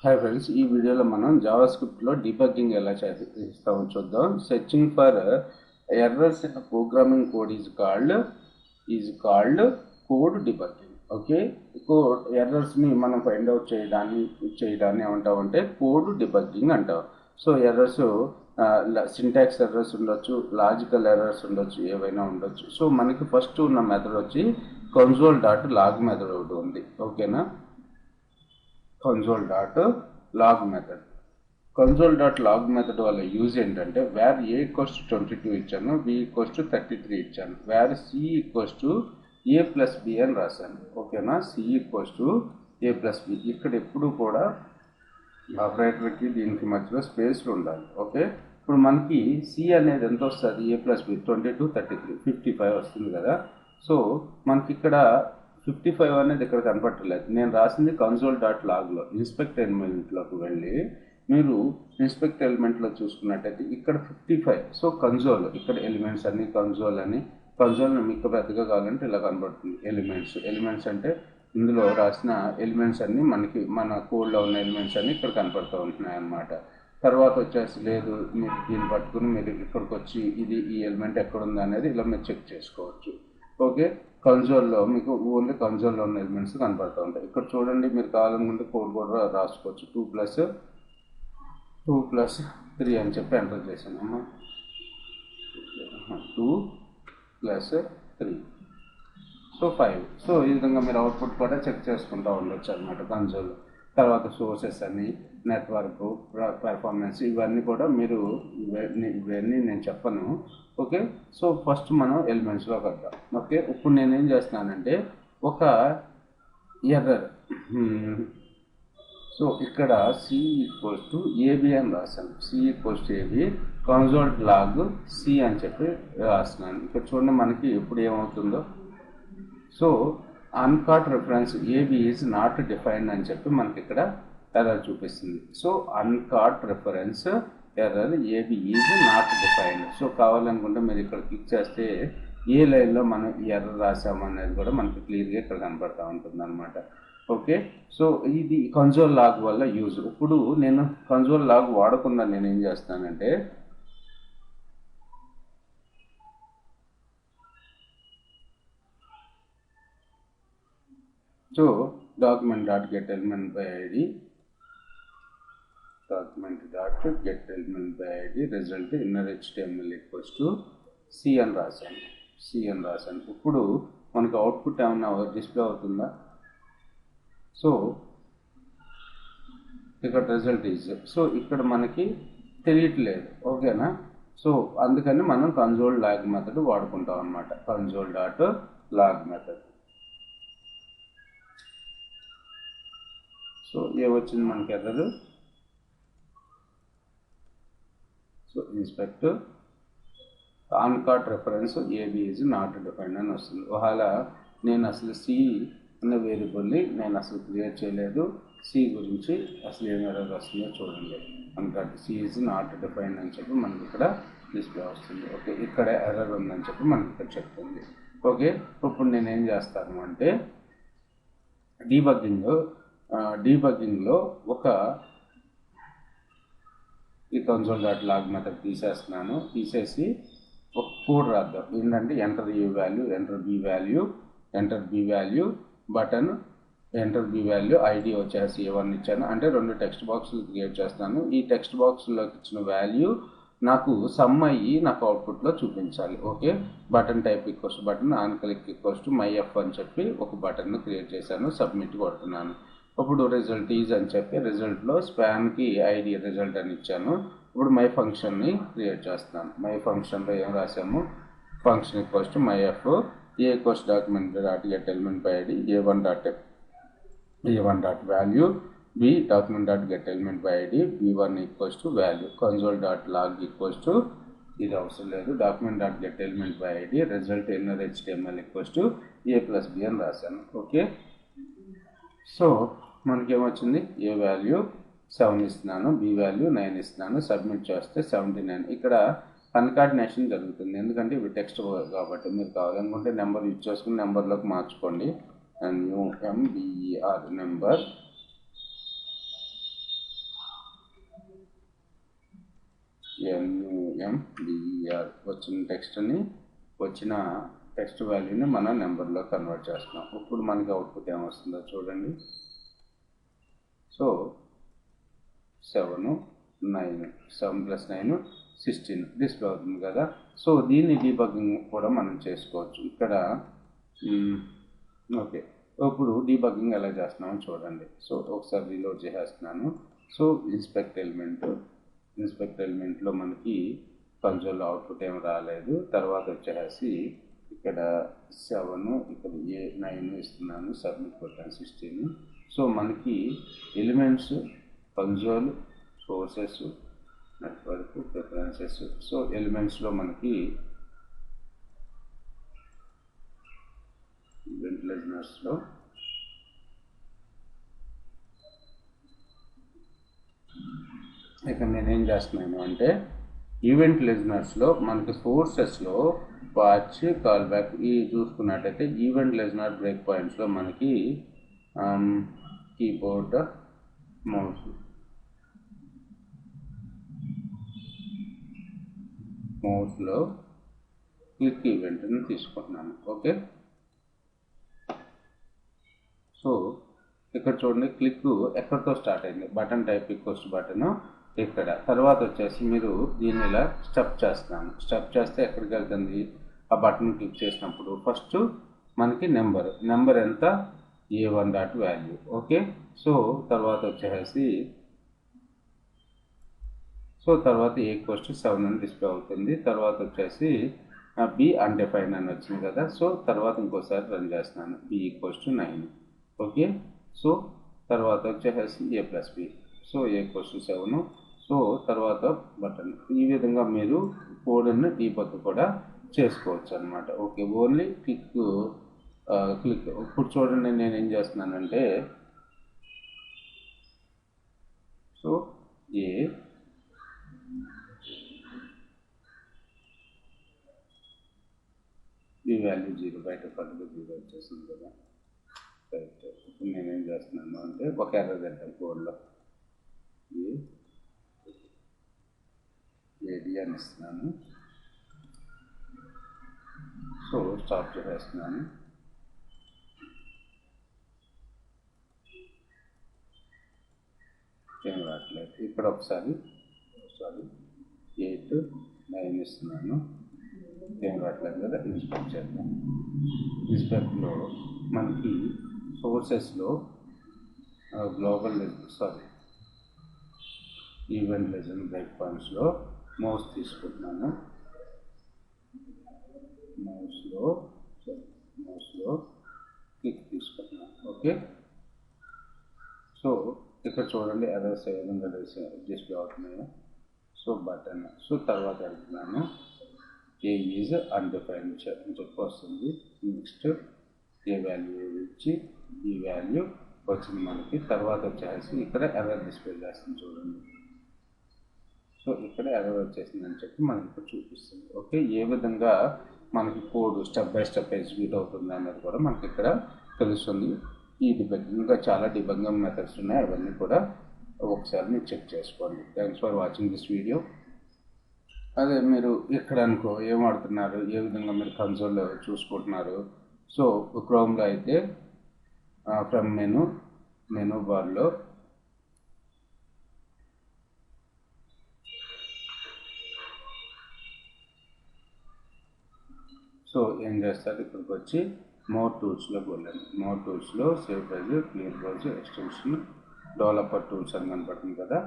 Hi friends, ఈ వీడియోలో మనం జావాస్క్రిప్ట్లో డీబగ్గింగ్ ఎలా చేస్తామో చూద్దాం. Searching for errors in programming code is called code debugging. Okay, code ఎర్రర్స్ని మనం ఫైండ్ అవుట్ చేయడాన్ని ఏమంటామంటే కోడ్ డీబగ్గింగ్ అంటాం. సో ఎర్రర్స్ సింటాక్స్ ఎర్రర్స్ ఉండొచ్చు, లాజికల్ ఎర్రర్స్ ఉండొచ్చు, ఏవైనా ఉండొచ్చు. సో మనకి ఫస్ట్ ఉన్న మెథడ్ వచ్చి console.log మెథడ్ ఒకటి ఉంది. ఓకేనా, console.log మెథడ్. console.log మెథడ్ వల్ల యూజ్ ఏంటంటే వేర్ a ఈక్వల్స్ టు 22 ఇచ్చాను, b ఈక్వల్స్ టు 33 ఇచ్చాను, where c equals to a plus b అని రాశాను. ఓకేనా, c equals to a plus b. ఇక్కడ ఎప్పుడు కూడా ఆపరేటర్కి దీనికి మధ్యలో స్పేస్లు ఉండాలి. ఓకే, ఇప్పుడు మనకి c అనేది ఎంత వస్తుంది? a ప్లస్ b 22 33 55 వస్తుంది కదా. సో మనకి ఇక్కడ 55 అనేది ఇక్కడ కనపట్టలేదు. నేను రాసింది console.logలో. ఇన్స్పెక్ట్ ఎలిమెంట్లోకి వెళ్ళి మీరు ఇన్స్పెక్ట్ ఎలిమెంట్లో చూసుకున్నట్టయితే ఇక్కడ 55. సో కన్సోల్, ఇక్కడ ఎలిమెంట్స్ అన్ని కన్సోల్ అని, కన్సోల్ మీకు పెద్దగా కావాలంటే ఇలా కనబడుతుంది. ఎలిమెంట్స్ అంటే ఇందులో రాసిన ఎలిమెంట్స్ అన్ని మనకి మన కోడ్లో ఉన్న ఎలిమెంట్స్ అన్ని ఇక్కడ కనపడుతూ ఉంటున్నాయి అన్నమాట. తర్వాత వచ్చేసి లేదు, మీరు దీన్ని పట్టుకుని మీరు ఇక్కడికి వచ్చి ఈ ఎలిమెంట్ ఎక్కడుంది అనేది ఇలా మీరు చెక్ చేసుకోవచ్చు. ఓకే, కన్సోల్లో మీకు ఓన్లీ కన్సోల్లో ఉన్న ఎలిమెంట్స్ కనపడుతూ ఉంటాయి. ఇక్కడ చూడండి, మీరు కావాలనుకుంటే కోడ్ కూడా రాసుకోవచ్చు. 2 ప్లస్ 3 అని చెప్పి ఎంటర్ చేసాను. 2 ప్లస్ 3 సో 5. సో ఈ విధంగా మీరు అవుట్పుట్ కూడా చెక్ చేసుకుంటూ ఉండొచ్చు అనమాట కన్సోల్. తర్వాత సోర్సెస్ అని, నెట్వర్క్ పెర్ఫార్మెన్స్, ఇవన్నీ కూడా మీరు ఇవన్నీ నేను చెప్పను. ఓకే, సో ఫస్ట్ మనం ఎలిమెంట్స్లోకి వద్దాం. ఓకే, ఇప్పుడు నేనేం చేస్తున్నానంటే ఒక ఎర్రర్, సో ఇక్కడ c ఈక్వల్స్ టు ఏబి అని రాశాను. c equals to AB console.log c అని చెప్పి రాస్తున్నాను. ఇక్కడ చూడండి మనకి ఇప్పుడు ఏమవుతుందో. So uncaught reference AB is not defined అని చెప్పి మనకి ఇక్కడ ఎర్రర్ చూపిస్తుంది. So uncaught reference error AB is not defined. So కావాలనుకుంటే మీరు ఇక్కడ క్లిక్ చేస్తే ఏ లైన్లో మనం ఈ ఎర్రర్ రాసామనేది కూడా మనకి క్లియర్గా ఇక్కడ కనపడుతూ ఉంటుంది అనమాట. ఓకే, సో ఇది console.log వల్ల యూజ్. ఇప్పుడు నేను console.log వాడకుండా నేను ఏం చేస్తానంటే so document.getElementById result inner HTML equals to c అని రాశాను. ఇప్పుడు మనకు అవుట్పుట్ ఏమన్నా డిస్ప్లే అవుతుందా? సో ఇక్కడ రిజల్ట్ ఈజ్, సో ఇక్కడ మనకి తెలియట్లేదు. ఓకేనా, సో అందుకని మనం console.log మెథడ్ వాడుకుంటాం అనమాట. console.log method. సో ఏమొచ్చింది మనకి error? So inspect uncaught reference AB is not defined అని వస్తుంది. ఒకవేళ నేను అసలు సి అనే వేరియబుల్ని నేను అసలు క్రియేట్ చేయలేదు. సి గురించి అసలు ఏం ఎర్రర్ వస్తుందో చూడండి. అన్కాట్ సి ఈజ్ నాట్ డిఫైన్డ్ అని చెప్పి మనకి ఇక్కడ డిస్ప్లే వస్తుంది. ఓకే, ఇక్కడ ఎర్రర్ ఉందని చెప్పి మనకి ఇక్కడ చెప్తుంది. ఓకే, ఇప్పుడు నేనేం చేస్తాను అంటే డీబగ్గింగ్లో ఈ console.log మెథడ్ తీసేసి ఒక కోడ్ రాద్దాం. ఏంటంటే enter A value, enter B value button, enter B value ID వచ్చేసి A1 ఇచ్చాను. అంటే 2 టెక్స్ట్ బాక్సులు క్రియేట్ చేస్తాను. ఈ టెక్స్ట్ బాక్స్లోకి ఇచ్చిన వాల్యూ నాకు సమ్ అయ్యి నాకు అవుట్పుట్లో చూపించాలి. Okay, button type equals button, on click equals to my F అని చెప్పి ఒక బటన్ను క్రియేట్ చేశాను. సబ్మిట్ కొడుతున్నాను. ఇప్పుడు రిజల్ట్ ఈజ్ అని చెప్పి రిజల్ట్లో స్పాన్కి ఐడి రిజల్ట్ అని ఇచ్చాను. ఇప్పుడు మై ఫంక్షన్ని క్రియేట్ చేస్తున్నాను. మై ఫంక్షన్లో ఏం రాసాము? Function equals to my F A equals document.getElementById a1 dot value b document.getElementById b1 equals to value console.log equals to ఇది అవసరం లేదు, document.getElementById result inner HTML equals to a plus b అని రాశాను. Okay, so మనకేమొచ్చింది? A value 7 ఇస్తున్నాను, B value 9 ఇస్తున్నాను. Submit చేస్తే 79. ఇక్కడ కన్కాటినేషన్ జరుగుతుంది, ఎందుకంటే ఇవి టెక్స్ట్ కాబట్టి. మీరు కావాలనుకుంటే నెంబర్ యూజ్ చేసుకుని నెంబర్లోకి మార్చుకోండి. NUMBER నెంబర్ NUMBER వచ్చిన టెక్స్ట్ వాల్యూని మనం నెంబర్లో కన్వర్ట్ చేస్తున్నాం. ఇప్పుడు మనకి అవుట్పుట్ ఏమొస్తుందో చూడండి. సో 7 + 9 16 డిస్ప్లే అవుతుంది కదా. సో దీన్ని డీబగ్గింగ్ కూడా మనం చేసుకోవచ్చు ఇక్కడ. ఓకే, ఇప్పుడు డీబగ్గింగ్ ఎలా చేస్తున్నామో చూడండి. సో ఒకసారి రీలోడ్ చేసేస్తున్నాను. సో ఇన్స్పెక్ట్ ఎలిమెంట్లో మనకి కన్సోల్లో అవుట్పుట్ ఏం రాలేదు. తర్వాత వచ్చేసి ఇక్కడ 7 ఇక్కడ 9 ఇస్తున్నాను, సబ్మిట్ కొట్టాను 16. సో మనకి elements console, sources, network, preferences. So ఎలిమెంట్స్లో మనకి ఈవెంట్ లిజనర్స్లో ఇక్కడ నేనేం చేస్తున్నాను అంటే ఈవెంట్ లిజనర్స్లో మనకి సోర్సెస్లో వాచ్, కాల్ బ్యాక్ ఈ చూసుకున్నట్టయితే ఈవెంట్ లిజనర్ బ్రేక్ పాయింట్స్లో మనకి కీబోర్డ్, మౌస్లో క్లిక్ ఈవెంట్ని తీసుకుంటున్నాను. ఓకే, సో ఇక్కడ చూడండి క్లిక్ ఎక్కడితో స్టార్ట్ అయింది, బటన్ టైప్ ఈక్వల్స్ బటన్ ఇక్కడ. తర్వాత వచ్చేసి మీరు దీన్ని ఇలా స్టెప్ చేస్తున్నాను. స్టెప్ చేస్తే ఎక్కడికి వెళ్తుంది, ఆ బటన్ క్లిక్ చేసినప్పుడు ఫస్ట్ మనకి నెంబర్ ఎంత, A1.value. ఓకే, సో తర్వాత వచ్చేసి తర్వాత A=7 అని డిస్ప్లే అవుతుంది. తర్వాత వచ్చేసి B undefined అని వచ్చింది కదా. సో తర్వాత ఇంకోసారి రన్ చేస్తున్నాను, B=9. ఓకే, సో తర్వాత వచ్చేసి A+B. So A=7. సో తర్వాత బటన్. ఈ విధంగా మీరు కోడ్ని డీబగ్ కూడా చేసుకోవచ్చు అన్నమాట. Okay, only click. ఇప్పుడు చూడండి నేను ఏం చేస్తున్నానంటే సో ఈ వాల్యూ 0 బయట పట్టుకు 0 వచ్చేసింది కదా. కరెక్ట్. ఇప్పుడు నేనేం చేస్తున్నాను అంటే ఒక ఎర్రర్ పెట్టాను కోడ్లో, ఏది అని ఇస్తున్నాను. సో స్టాప్ చేసేస్తున్నాను. ఏం రావట్లేదు. ఇక్కడ ఒకసారి 8, 9 ఇస్తున్నాను, ఏం రావట్లేదు కదా. ఇన్స్పెక్ట్ చేద్దాం. ఇన్స్పెక్ట్లో మనకి సోర్సెస్లో ఈవెంట్ లెజన్ బ్రేక్ పాయింట్స్లో మౌస్ తీసుకుంటున్నాను. మౌస్లో క్లిక్ తీసుకుంటున్నాను. ఓకే, సో ఇక్కడ చూడండి ఎర్రర్స్ ఏ విధంగా డిస్ప్లే అవుతున్నాయో. So button. సో తర్వాత వెళ్తున్నాను, A is undefined అని చెప్పి వస్తుంది. నెక్స్ట్ ఏ వాల్యూ ఇచ్చి ఈ వాల్యూ వచ్చింది మనకి. తర్వాత వచ్చేసి ఇక్కడ ఎర్రర్ డిస్ప్లే చేస్తుంది చూడండి. సో ఇక్కడ ఎర్రర్ వచ్చేసిందని చెప్పి మనకి ఇప్పుడు చూపిస్తుంది. ఓకే, ఏ విధంగా మనకి code step by step execute అవుతుంది అనేది కూడా మనకి ఇక్కడ తెలుస్తుంది. ఈ డిబగ్గింగ్ ఇంకా చాలా డిబగ్గింగ్ మెథడ్స్ ఉన్నాయి, అవన్నీ కూడా ఒకసారి మీరు చెక్ చేసుకోండి. Thanks for watching this video. అదే మీరు ఇక్కడ అనుకో ఏం వాడుతున్నారు, ఏ విధంగా మీరు కన్సోల్ చూసుకుంటున్నారు. సో క్రోమ్లో అయితే ఫ్రమ్ మెనూ బార్లో సో ఏం చేస్తారు, ఇక్కడికి వచ్చి మోర్ టూల్స్లోకి వెళ్ళండి. మోర్ టూల్స్లో save page, clear browse, extension, developer tools అని కనపడుతుంది కదా.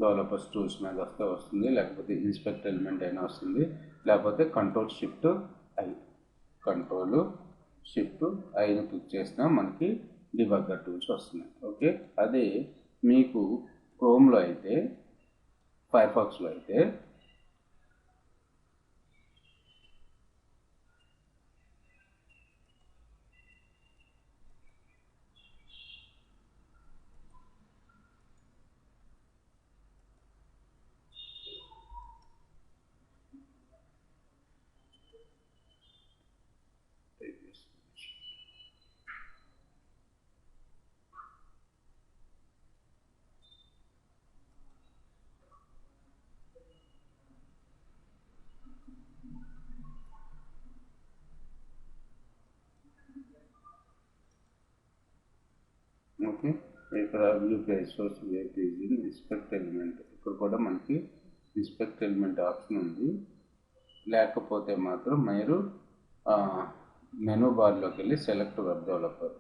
డెవలపర్స్ టూల్స్ మీద వస్తుంది, లేకపోతే ఇన్స్పెక్ట్ ఎలిమెంట్ అయినా వస్తుంది, లేకపోతే Ctrl+Shift+Iని క్లిక్ చేసినా మనకి డిబగ్గర్ టూల్స్ వస్తున్నాయి. ఓకే, అదే మీకు క్రోమ్లో అయితే, ఫైర్ఫాక్స్లో అయితే ఓకే, ఇక్కడ view page source view page inspect element, ఇక్కడ కూడా మనకి ఇన్స్పెక్ట్ ఎలిమెంట్ ఆప్షన్ ఉంది. లేకపోతే మాత్రం మీరు మెనూ బార్లోకి వెళ్ళి సెలెక్ట్ వెబ్ డెవలపర్,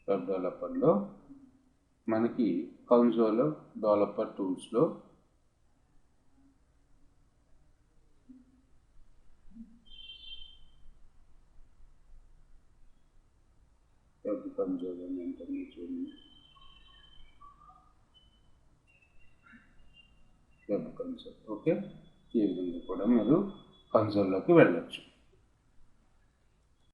వెబ్ డెవలపర్లో మనకి కన్సోల్ డెవలపర్ టూల్స్లో వెబ్ కన్సోల్ అని ఉంటుంది చూడండి. వెబ్ కన్సోల్ ఓకే, ఈ విధంగా కూడా మీరు కన్సోల్లోకి వెళ్ళచ్చు.